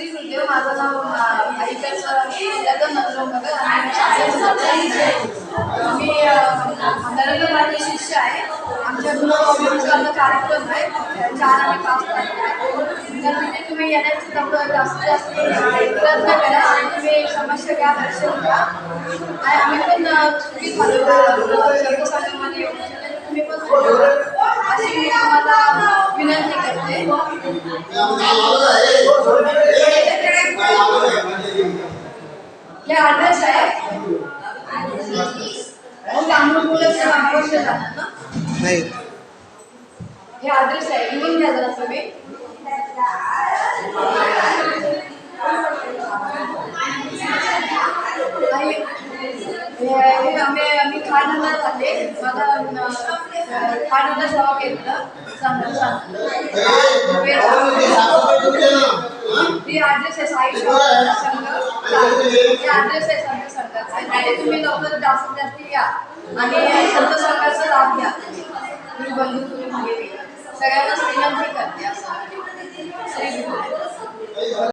श्री गुरुदेव. माझं नाव आईकच नंदनगर आणि मी नरेंद्र माझे शिष्य आहे. आमच्या गुरुचा कार्यक्रम आहे 4 आणि 5 तारखेला. तर तिथे तुम्ही येण्याचं तेवढं जास्तीत जास्त प्रयत्न करा आणि तुम्ही समस्या घ्या, दर्शन घ्या आणि आम्ही पण चुकी झालो संघामध्ये तुम्ही पण अशी मी तुम्हाला विनंती करते. हे ॲड्रेस आहे. तांदूळ मुलं आवश्यक जाणार ना. हे ॲड्रेस आहे, लिहून घ्या जरा तुम्ही. मी खाण्याला जाते. मला खाण्याला सेवा घेतलं ती ॲड्रेस आहे साई संघ. हे ॲड्रेस आहे संघ संघाचा. आणि तुम्ही लवकर जास्तीत जास्त या आणि संत संघाचा लाभ घ्या. मी बंधू तुम्ही माहिती सगळ्यांना विनंती करते.